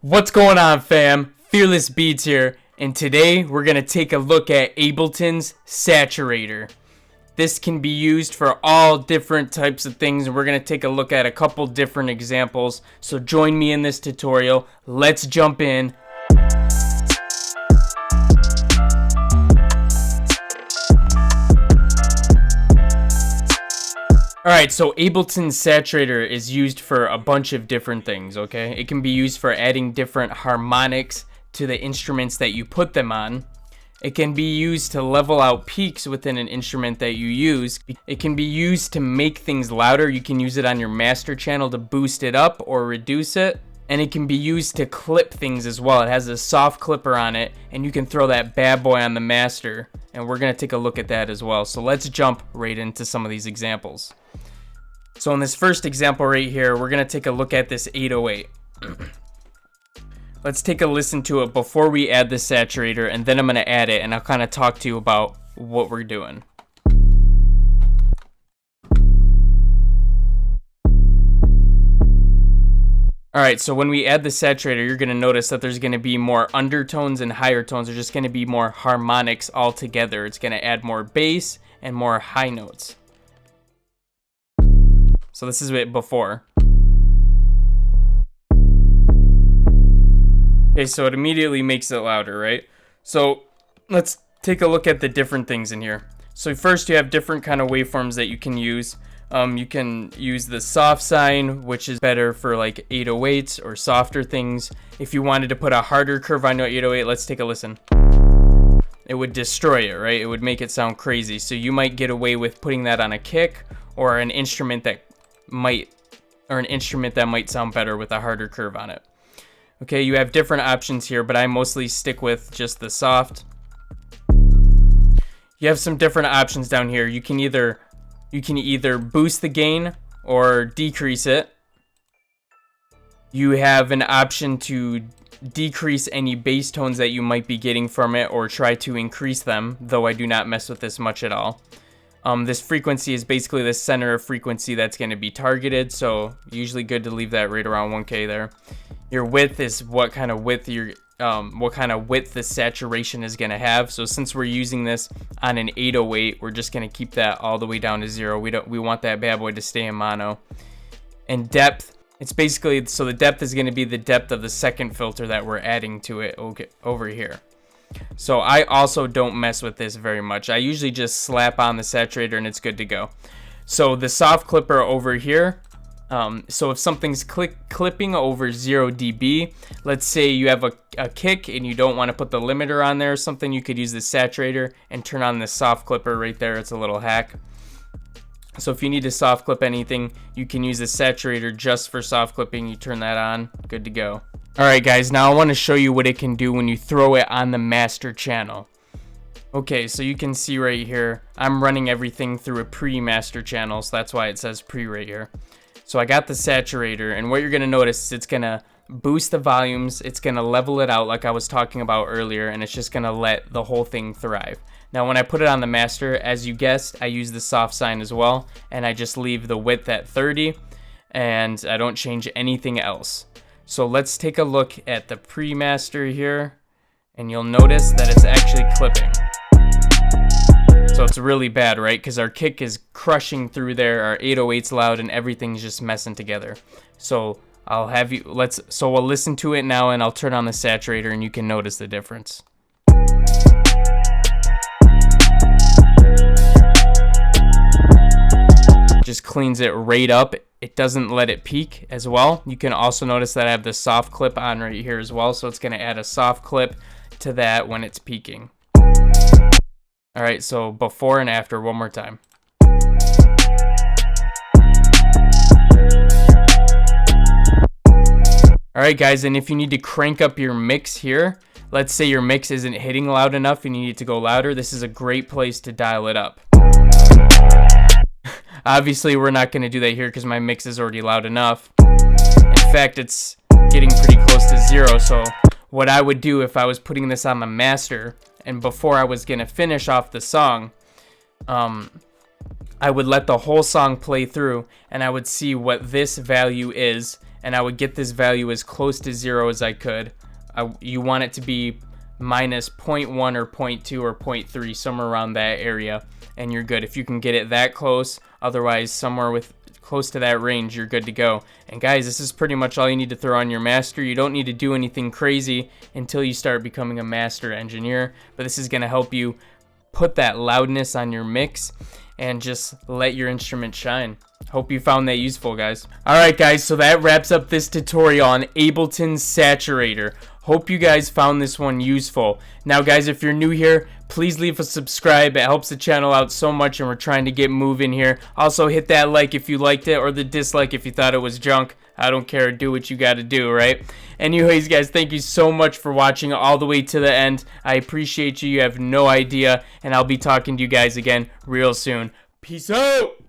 What's going on, fam? Fearless Beatz here, and today we're going to take a look at Ableton's Saturator. This can be used for all different types of things, and we're going to take a look at a couple different examples. So join me in this tutorial. Let's jump in. Alright, so Ableton's Saturator is used for a bunch of different things, okay? It can be used for adding different harmonics to the instruments that you put them on. It can be used to level out peaks within an instrument that you use. It can be used to make things louder. You can use it on your master channel to boost it up or reduce it. And it can be used to clip things as well. It has a soft clipper on it, and you can throw that bad boy on the master. And we're going to take a look at that as well. So let's jump right into some of these examples. So in this first example right here, we're going to take a look at this 808. Let's take a listen to it before we add the saturator, and then I'm going to add it, and I'll kind of talk to you about what we're doing. Alright, so when we add the saturator, you're going to notice that there's going to be more undertones and higher tones. There's just going to be more harmonics altogether. It's going to add more bass and more high notes. So this is it before. Okay, so it immediately makes it louder, right? So let's take a look at the different things in here. So first you have different kind of waveforms that you can use. You can use the soft sine, which is better for like 808s or softer things. If you wanted to put a harder curve on your 808, let's take a listen. It would destroy it, right? It would make it sound crazy. So you might get away with putting that on a kick or an instrument that might sound better with a harder curve on it. Okay, you have different options here, but I mostly stick with just the soft. You have some different options down here. You can either boost the gain or decrease it. You have an option to decrease any bass tones that you might be getting from it or try to increase them, though I do not mess with this much at all. This frequency is basically the center of frequency that's going to be targeted, so usually good to leave that right around 1K there. Your width is what kind of width the saturation is going to have. So since we're using this on an 808, we're just going to keep that all the way down to 0. We want that bad boy to stay in mono. And depth, it's basically, so the depth is going to be the depth of the second filter that we're adding to it over here. So I also don't mess with this very much. I usually just slap on the saturator and it's good to go. So the soft clipper over here, so if something's clipping over 0 dB, let's say you have a kick and you don't want to put the limiter on there or something, you could use the saturator and turn on the soft clipper right there. It's a little hack. So if you need to soft clip anything, you can use the saturator just for soft clipping. You turn that on, good to go. Alright guys, now I want to show you what it can do when you throw it on the master channel. Okay, so you can see right here, I'm running everything through a pre-master channel, so that's why it says pre right here. So I got the saturator, and what you're going to notice is it's going to boost the volumes, it's going to level it out like I was talking about earlier, and it's just going to let the whole thing thrive. Now when I put it on the master, as you guessed, I use the soft sine as well, and I just leave the width at 30, and I don't change anything else. So let's take a look at the pre-master here, and you'll notice that it's actually clipping. So it's really bad, right? Because our kick is crushing through there, our 808's loud, and everything's just messing together. So we'll listen to it now, and I'll turn on the saturator, and you can notice the difference. Just cleans it right up. It doesn't let it peak as well. You can also notice that I have the soft clip on right here as well, so it's going to add a soft clip to that when it's peaking. Alright, so before and after, one more time. Alright guys, and if you need to crank up your mix here, let's say your mix isn't hitting loud enough and you need to go louder, this is a great place to dial it up. Obviously, we're not going to do that here because my mix is already loud enough. In fact, it's getting pretty close to 0, so what I would do if I was putting this on the master, and before I was going to finish off the song, I would let the whole song play through, and I would see what this value is, and I would get this value as close to 0 as I could. You want it to be minus 0.1 or 0.2 or 0.3, somewhere around that area, and you're good. If you can get it that close, otherwise somewhere with close to that range, you're good to go. And guys, this is pretty much all you need to throw on your master. You don't need to do anything crazy until you start becoming a master engineer, but this is going to help you put that loudness on your mix and just let your instrument shine. Hope you found that useful, guys. Alright guys, so that wraps up this tutorial on Ableton Saturator. Hope you guys found this one useful. Now guys, if you're new here, please leave a subscribe. It helps the channel out so much, and we're trying to get moving here. Also hit that like if you liked it, or the dislike if you thought it was junk. I don't care, do what you gotta do, right? Anyways guys, thank you so much for watching all the way to the end. I appreciate you, you have no idea, and I'll be talking to you guys again real soon. Peace out!